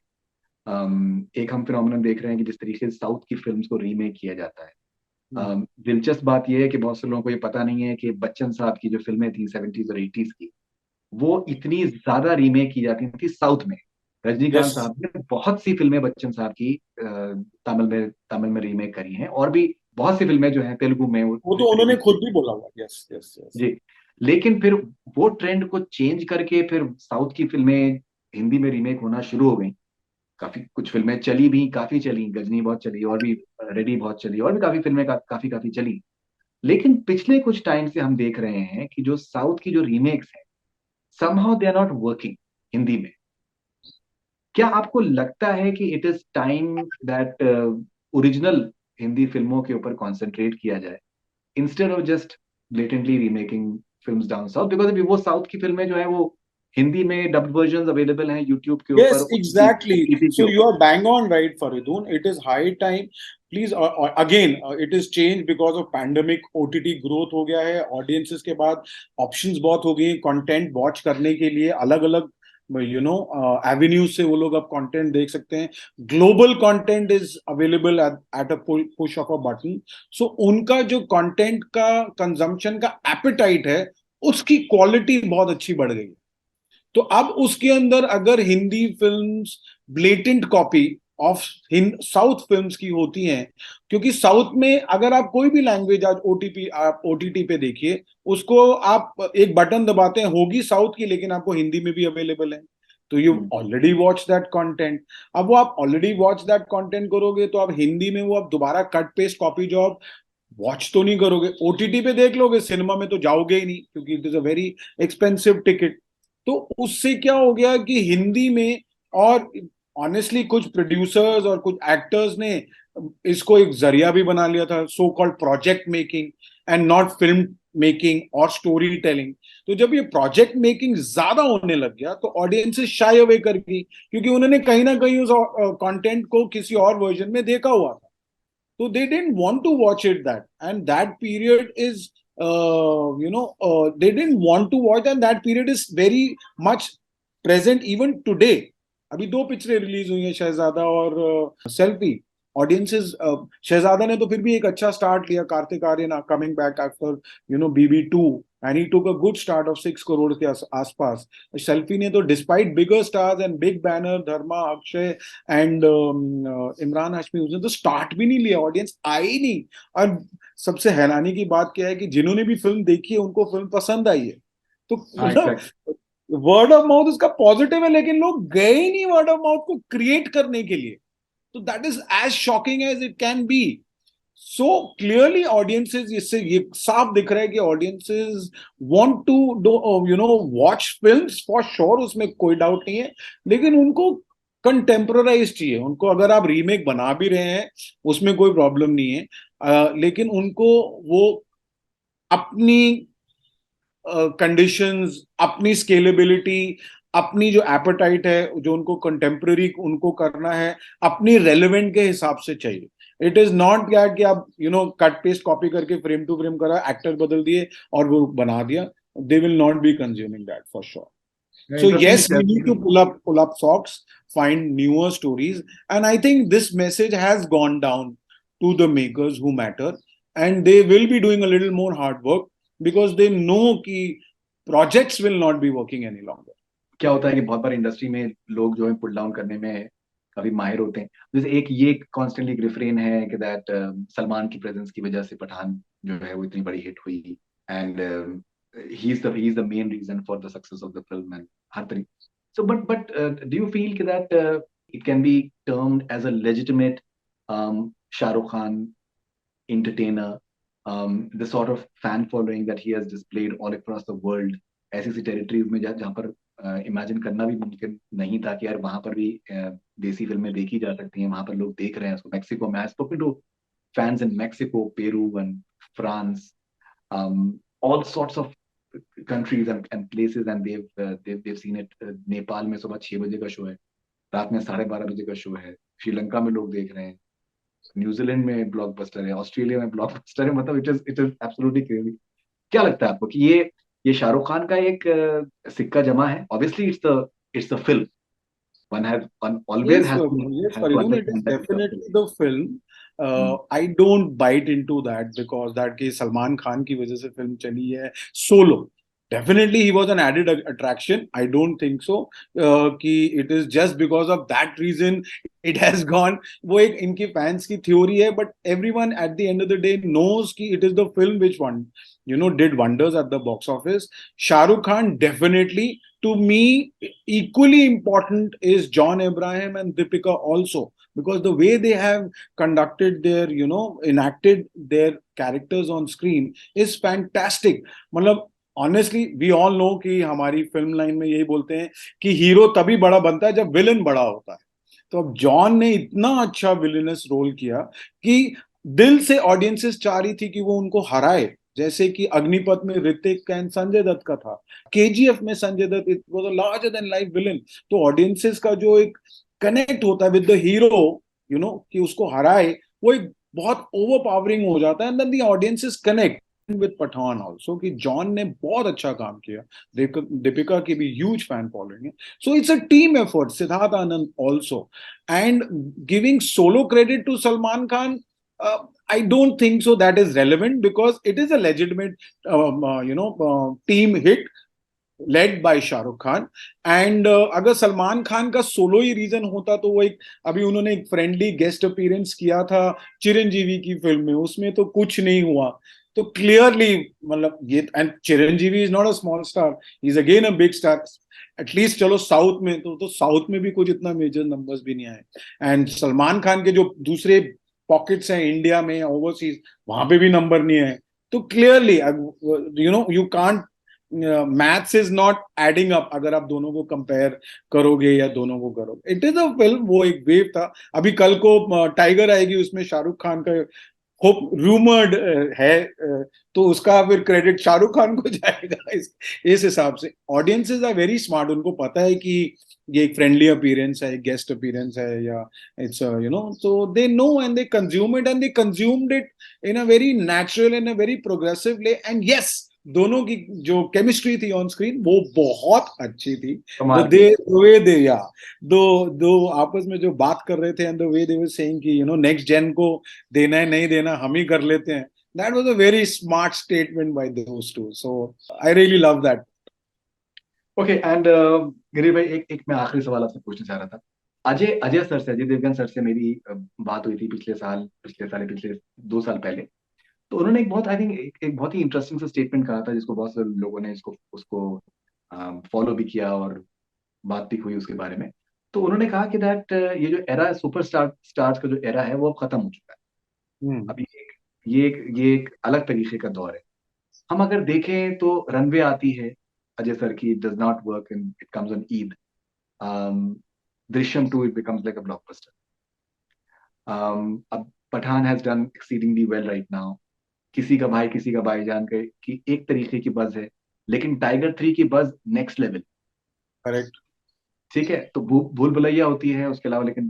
एक हम फिनोमेनन देख रहे हैं कि जिस तरीके से साउथ की फिल्म्स को रीमेक किया जाता है। दिलचस्प बात यह है कि बहुत से लोगों को ये पता नहीं है कि बच्चन साहब की जो फिल्में थी 70s और 80s की, वो इतनी ज्यादा रीमेक की जाती थी साउथ में। रजनीकांत यस, साहब ने बहुत सी फिल्में बच्चन साहब की तमिल में रीमेक करी हैं, और भी बहुत सी फिल्में जो हैं तेलुगु में वो वो तो इस उन्होंने तरीके खुद भी बोला हुआ. Yes yes yes. जी। लेकिन फिर वो ट्रेंड को चेंज करके फिर साउथ की फिल्में हिंदी में रीमेक होना शुरू हो गई। काफी कुछ फिल्में चली भी, काफी चली, गजनी बहुत चली, और भी रेडी बहुत चली, और भी काफी फिल्में काफी काफी चली। लेकिन पिछले कुछ टाइम से हम देख रहे हैं कि जो साउथ की जो रीमेक्स हैं, somehow they are not working Hindi में। क्या आपको लगता है कि it is time that original Hindi फिल्मों के ऊपर कॉन्सेंट्रेट किया जाए, instead of just blatantly remaking films down south? Because अभी वो साउथ की फिल्में जो है वो हिंदी में डब्ड वर्जन अवेलेबल हैं यूट्यूब के ऊपर, Yes, exactly. ओटीटी के So you ऊपर। are bang on right, Faridun. It is high time. Please, again, it is changed because of pandemic. OTT growth हो गया है. Audiences के बाद options बहुत हो गई. Content watch करने के लिए अलग अलग avenues से वो लोग अब content देख सकते हैं. Global content is available at a push of a button. So उनका जो content का consumption का appetite है, उसकी quality बहुत अच्छी बढ़ गई. तो अब उसके अंदर अगर Hindi films blatant copy of south films की होती हैं, क्योंकि साउथ में अगर आप कोई भी लैंग्वेज आज ओटीटी पे देखिए, उसको आप एक बटन दबाते हैं, होगी साउथ की लेकिन आपको हिंदी में भी अवेलेबल है. तो you already watch that content. अब वो आप ऑलरेडी वॉच दैट कंटेंट करोगे तो आप हिंदी में वो आप दोबारा कट पेस्ट कॉपी जो आप वॉच तो नहीं करोगे, ओटीटी पे देख लोगे, सिनेमा में तो जाओगे ही नहीं क्योंकि it is a very expensive ticket. तो उससे क्या हो गया कि हिंदी में, और ऑनेस्टली कुछ प्रोड्यूसर्स और कुछ एक्टर्स ने इसको एक जरिया भी बना लिया था, so called project making and not film making और स्टोरी टेलिंग. तो जब ये प्रोजेक्ट मेकिंग ज्यादा होने लग गया तो ऑडियंसेस शाय अवे कर गई, क्योंकि उन्होंने कहीं ना कहीं उस कंटेंट को किसी और वर्जन में देखा हुआ था. So they didn't want to watch it that, and that period is they didn't want to watch, and that period is very much present even today. अभी दो पिक्चरें रिलीज हुई हैं, शहजादा और सेल्फी. ऑडियंसेस, शहजादा ने तो फिर भी एक अच्छा स्टार्ट लिया, Kartik Aaryan coming back after BB2, and he took a good start of 6 crore के आसपास. सेल्फी ने तो despite bigger stars and big banner Dharma, Akshay and Emraan Hashmi, उसने तो स्टार्ट भी नहीं लिया, ऑडियंस आई नहीं. और सबसे हैरानी की बात क्या है कि जिन्होंने भी फिल्म देखी है उनको फिल्म पसंद आई है. तो हाँ, मतलब एग्जैक्ट। वर्ड ऑफ माउथ उसका पॉजिटिव है, लेकिन लोग गए ही नहीं वर्ड ऑफ माउथ को क्रिएट करने के लिए. तो that is as shocking as it can be. So clearly audiences, इससे ये साफ दिख रहा है कि audiences want to do watch films for sure, उसमें कोई डाउट नहीं है. लेकिन उनको कंटेम्पोराइज चाहिए. उनको अगर आप रीमेक बना भी रहे हैं उसमें कोई प्रॉब्लम नहीं है, लेकिन उनको वो अपनी कंडीशंस, अपनी स्केलेबिलिटी, अपनी जो एपेटाइट है, जो उनको कंटेम्प्रेरी उनको करना है, अपनी रेलेवेंट के हिसाब से चाहिए. इट इज नॉट दैट कि आप कट पेस्ट कॉपी करके फ्रेम टू फ्रेम करा, एक्टर बदल दिए और वो बना दिया. They will not be consuming that for sure. So interesting. yes, we need to pull up socks, find newer stories, and I think this message has gone down to the makers who matter, and they will be doing a little more hard work because they know कि projects will not be working any longer. क्या होता है कि बहुत बार industry में लोग जो है पुल डाउन करने में काफी माहिर होते हैं. जैसे एक ये कॉन्स्टेंटली एक रिफ्रेन है कि दैट सलमान की प्रेजेंस की वजह से पठान जो है वो इतनी बड़ी हिट हुई, and he is the main reason for the success of the film and हर तरीके. So but do you feel कि that it can be termed as a legitimate Shahrukh Khan entertainer, the sort of fan following that he has displayed all across the world, ऐसी सी territories में जहाँ पर imagine करना भी मुमकिन नहीं था कि यार वहां पर भी देसी फिल्में देखी जा सकती हैं, वहां पर लोग देख रहे हैं उसको. मैक्सिको में I spoken to fans in Mexico, Peru, and France, all sorts of countries and places, and they've seen it. Nepal में सुबह 6 बजे का शो है, रात में 12:30 बजे का शो है, श्रीलंका में लोग देख रहे हैं, न्यूजीलैंड में ब्लॉकबस्टर है, ऑस्ट्रेलिया में ब्लॉकबस्टर है. मतलब इट इज एब्सोल्युटली क्रेजी. क्या लगता है आपको कि ये शाहरुख खान का एक सिक्का जमा है? Obviously it's the film. One always Yes, yes, has to Faridun, it is understand that it's a definitely film. the film. I don't bite into that because that कि सलमान खान की वजह से फिल्म चली है. Solo, definitely he was an added attraction. I don't think so कि it is just because of that reason it has gone. वो एक इनकी fans की theory है, but everyone at the end of the day knows कि it is the film which one did wonders at the box office. Shahrukh Khan definitely. To me, equally important is John Abraham and Deepika also, because the way they have conducted their, enacted their characters on screen is fantastic. मतलब honestly we all know कि हमारी film line में यही बोलते हैं कि hero तभी बड़ा बनता है जब विलन बड़ा होता है. तो अब जॉन ने इतना अच्छा विलेनस रोल किया कि दिल से ऑडियंसेस चाह रही थी कि वो उनको हराए. जैसे कि अग्निपथ में ऋतिक एंड संजय दत्त का था, केजीएफ में Sanjay Dutt, it was a larger than life villain. तो ऑडियंसेस का जो एक कनेक्ट होता है विद द हीरो, कि उसको हराए, वो एक बहुत ओवर पावरिंग हो जाता है. And then the audiences connect with Pathaan also कि जॉन ने बहुत अच्छा काम किया. दीपिका की भी ह्यूज फैन फॉलोइंग है. So it's a team effort. Siddharth Anand also. And giving solo credit to Salman Khan, I don't think so that is relevant because it is a legitimate, team hit led by Shahrukh Khan. And अगर सलमान खान का solo ही reason होता तो वो एक, अभी उन्होंने एक फ्रेंडली गेस्ट अपीयरेंस किया था चिरंजीवी की फिल्म में, उसमें तो कुछ नहीं हुआ. तो क्लियरली मतलब ये, and Chiranjeevi is not a small star, he is again a big star. At least चलो साउथ में तो साउथ में भी कुछ इतना मेजर नंबर्स भी नहीं आए. एंड सलमान खान के जो दूसरे पॉकेट्स हैं इंडिया में, ओवरसीज, वहां पे भी नंबर नहीं है. तो clearly you can't, maths is not adding up अगर आप दोनों को कंपेयर करोगे या दोनों को करोगे. इट इज अ फिल्म, वो एक वेव था. अभी कल को टाइगर आएगी, उसमें शाहरुख खान का होप रूमर्ड है, तो उसका फिर क्रेडिट शाहरुख खान को जाएगा. इस हिसाब से ऑडियंसेस आर वेरी स्मार्ट. उनको पता है कि ये एक फ्रेंडली अपीयरेंस है, गेस्ट अपीयरेंस है, या it's so they know and they consume it, and they consumed it in a very natural, in a very progressive way. And yes, दोनों की जो केमिस्ट्री थी ऑन स्क्रीन वो बहुत अच्छी थी. कमाल की. द वे दे, या दो दो आपस में जो बात कर रहे थे, and the way they were saying कि नेक्स्ट जेन को देना है नहीं देना हम ही कर लेते हैं. That was a very smart statement by those two. So I really love that. Okay. And Girish भाई, एक एक मैं आखिरी सवाल आपसे पूछना चाह रहा था. अजय अजय सर से, अजय देवगन सर से मेरी बात हुई थी पिछले 2 साल पहले. तो उन्होंने एक बहुत, आई थिंक, एक बहुत ही इंटरेस्टिंग सा स्टेटमेंट कहा था जिसको बहुत से लोगों ने इसको उसको फॉलो भी किया और बात भी हुई उसके बारे में. तो उन्होंने कहा कि दैट ये जो एरा सुपर स्टार्स का जो एरा है वो अब खत्म हो चुका है। हम्म। अभी ये एक अलग तरीके का दौर है। हम अगर देखें तो रनवे आती है अजय सर की, does not work in, it comes on Eid. Drishyam two, it becomes like a blockbuster. अब Pathaan has done exceedingly well right now. Kisi Ka भाई किसी का भाईजान के की एक तरीके की बज है, लेकिन टाइगर 3 की बज नेक्स्ट लेवल। करेक्ट। ठीक है, तो भूल भुलैया होती है उसके अलावा, लेकिन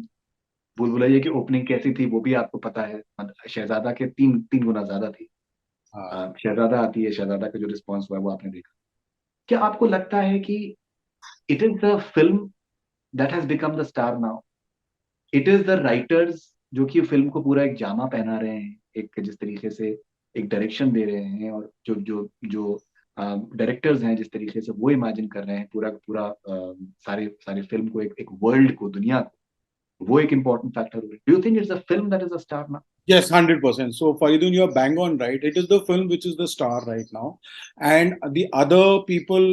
भूल भुलैया की ओपनिंग कैसी थी वो भी आपको पता है। शहजादा के तीन तीन गुना ज्यादा थी। हाँ। शहजादा आती है, शहजादा का जो रिस्पॉन्स हुआ है वो आपने देखा। क्या आपको लगता है कि it is the film that has become the star now? It is the writers जो कि फिल्म को पूरा एक जामा पहना रहे हैं, एक जिस तरीके से एक डायरेक्शन दे रहे हैं, और जो जो जो डायरेक्टर्स हैं जिस तरीके से वो इमेजिन कर रहे हैं पूरा पूरा सारे सारे फिल्म को, एक वर्ल्ड को, दुनिया को, वो एक इंपॉर्टेंट फैक्टर हो रहा है। Do you think it's a film that is a star now? Yes, 100%. So, Faridun, you're bang on right. It is the film which is the star right now. And the other people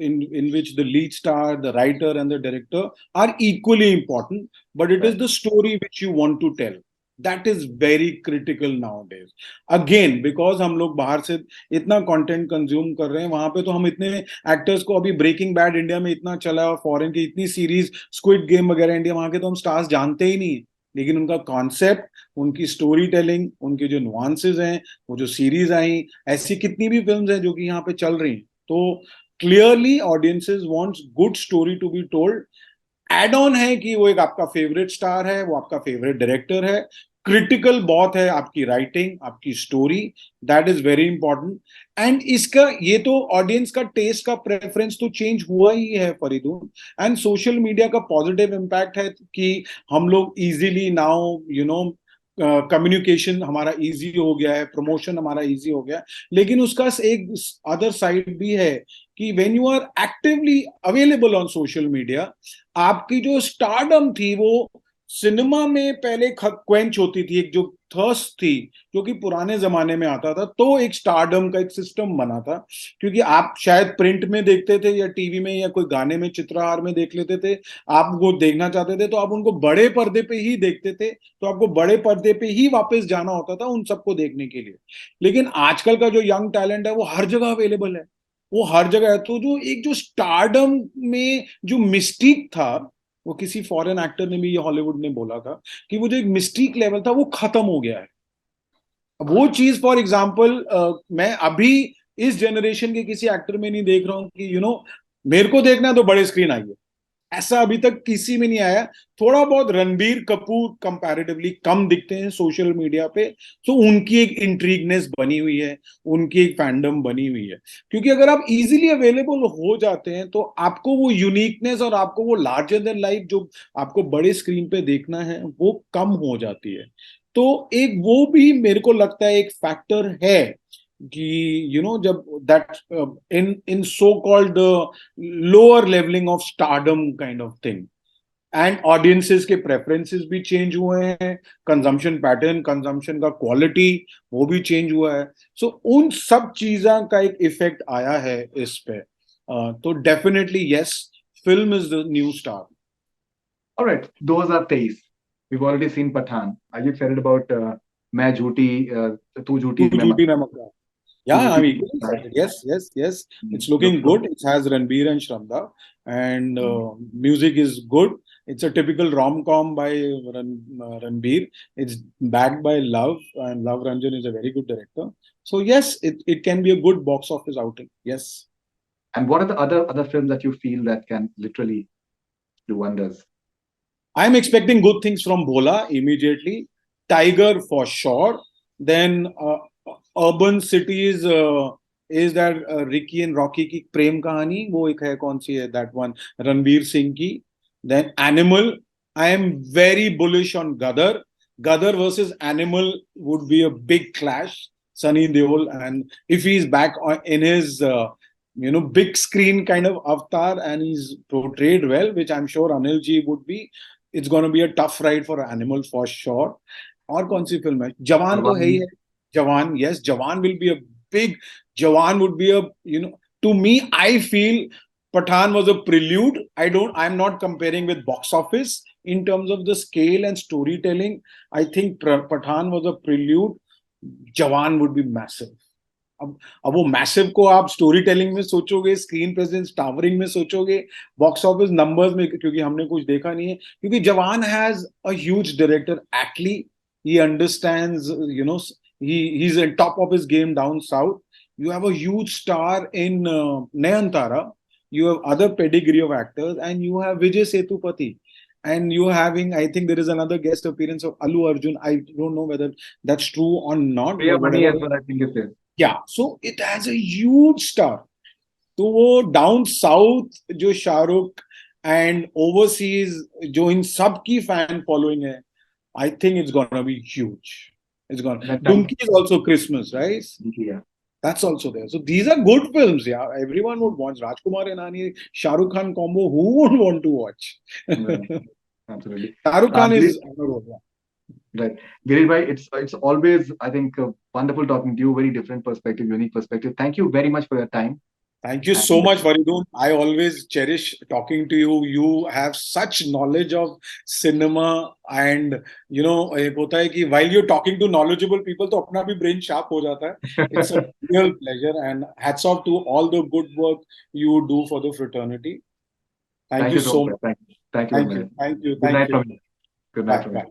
in which the lead star, the writer, and the director are equally important. But it is Right. the story which you want to tell. That is very critical nowadays. Again, because हम लोग बाहर से इतना content consume कर रहे हैं, वहां पे तो हम इतने एक्टर्स को, अभी ब्रेकिंग बैड इंडिया में इतना चला है और फॉरेन की इतनी सीरीज, स्क्विड गेम वगैरह इंडिया, वहां के तो हम स्टार्स जानते ही नहीं है। लेकिन उनका कॉन्सेप्ट, उनकी स्टोरी टेलिंग, उनके जो नुआंसेस हैं, वो जो सीरीज आई, ऐसी कितनी भी फिल्म्स हैं जो कि यहाँ पे चल रही हैं, तो clearly audiences wants good story to be told. Add on है कि वो एक आपका फेवरेट स्टार है, वो आपका फेवरेट डायरेक्टर है, क्रिटिकल बहुत है आपकी राइटिंग, आपकी story, that is very important. And इसका ये तो ऑडियंस का टेस्ट का प्रेफरेंस तो चेंज हुआ ही है फरीदून। एंड सोशल मीडिया का पॉजिटिव इम्पैक्ट है कि हम लोग इजीली नाउ कम्युनिकेशन हमारा इजी हो गया है, प्रमोशन हमारा इजी हो गया है। लेकिन उसका एक अदर साइड भी है कि when you are actively available on social media, आपकी जो स्टारडम थी वो सिनेमा में पहले क्वेंच होती थी, एक जो थर्स्ट थी जो कि पुराने जमाने में आता था, तो एक स्टारडम का एक सिस्टम बना था। क्योंकि आप शायद प्रिंट में देखते थे या टीवी में या कोई गाने में चित्रहार में देख लेते थे, आप वो देखना चाहते थे तो आप उनको बड़े पर्दे पे ही देखते थे, तो आपको बड़े पर्दे पे ही वापस जाना होता था उन सबको देखने के लिए। लेकिन आजकल का जो यंग टैलेंट है वो हर जगह अवेलेबल है, वो हर जगह है। तो जो स्टारडम में जो मिस्टीक था, वो किसी फॉरेन एक्टर ने भी, ये हॉलीवुड ने बोला था कि वो जो एक मिस्टीक लेवल था वो खत्म हो गया है। वो चीज फॉर एग्जाम्पल मैं अभी इस जनरेशन के किसी एक्टर में नहीं देख रहा हूँ कि मेरे को देखना है तो बड़े स्क्रीन आइए, ऐसा अभी तक किसी में नहीं आया। थोड़ा बहुत रणबीर कपूर कंपैरेटिवली कम दिखते हैं सोशल मीडिया पे, तो उनकी एक इंट्रीगनेस बनी हुई है, उनकी एक फैंडम बनी हुई है। क्योंकि अगर आप इजीली अवेलेबल हो जाते हैं तो आपको वो यूनिकनेस और आपको वो लार्जर देन लाइफ जो आपको बड़े स्क्रीन पे देखना है वो कम हो जाती है। तो एक वो भी मेरे को लगता है एक फैक्टर है कि जब that in in so called lower levelling of stardom kind of thing, and audiences के प्रेफरेंसेस भी चेंज हुए हैं, कंजम्पशन पैटर्न, कंजम्पशन का क्वालिटी वो भी चेंज हुआ है। सो उन सब चीजों का एक इफेक्ट आया है इस पे। तो definitely yes, film is the new star. Alright, 2023, we've already seen Pathan. Are you excited about मैं झूठी तू झूठी तू मैं झूठी मैं मक्कार? मक्कार। तू Yeah, झूठी I'm मैं equally मक्कार? excited. Yes, yes, yes. It's looking Looks good. good. It has Ranbir and Shraddha, and music is good. It's a typical rom-com by Ranbir. It's backed by Love, and Love Ranjan is a very good director. So yes, it can be a good box office outing. Yes. And what are the other films that you feel that can literally do wonders? I'm expecting good things from Bhola immediately. Tiger for sure. Then Urban Cities is that Ricky and Rocky की प्रेम कहानी, वो एक है, कौन सी है that one, Ranveer Singh की. Then Animal. I am very bullish on Gadar. Gadar versus Animal would be a big clash. Sunny Deol, and if he's back in his big screen kind of avatar and he's portrayed well, which I'm sure Anil ji would be, it's going to be a tough ride for Animal for sure. और कौन सी film है, जवान तो है ही जवान. है. जवान, yes, जवान will be a big, जवान would be a, to me I feel Pathan was a prelude. I'm not comparing with box office in terms of the scale and storytelling. I think Pathan was a prelude. Jawan would be massive. अब वो massive को आप story telling में सोचोगे, screen presence, towering में सोचोगे, box office numbers में, क्योंकि हमने कुछ देखा नहीं है, क्योंकि जवान has a huge director actually, he understands, you know, he is on top of his game down south. You have a huge star in Nayanthara, you have other pedigree of actors, and you have Vijay Sethupathi, and you having, I think there is another guest appearance of Allu Arjun. I don't know whether that's true or not, Priya but Mani whatever. as well, I think it's there. Yeah, so it has a huge star. तो वो down south जो Shahrukh and overseas जो इन सब की fan following है, I think it's gonna be huge. It's gonna. Dunki is also Christmas, right? Yeah. That's also there. So these are good films, yeah. Everyone would watch. Rajkumar Irani, Shah Rukh Khan combo, who would want to watch? Absolutely. Shah Rukh Khan is on the road. Right. Girish bhai, it's always, I think, wonderful talking to you. Very different perspective, unique perspective. Thank you very much for your time. Thank you so much, Faridun. I always cherish talking to you. You have such knowledge of cinema, and you know, एक होता है कि while you're talking to knowledgeable people, तो अपना भी brain sharp हो जाता है. It's a real pleasure, and hats off to all the good work you do for the fraternity. Thank you so much. Thank you. Thank you. Good night from you. Good night from you.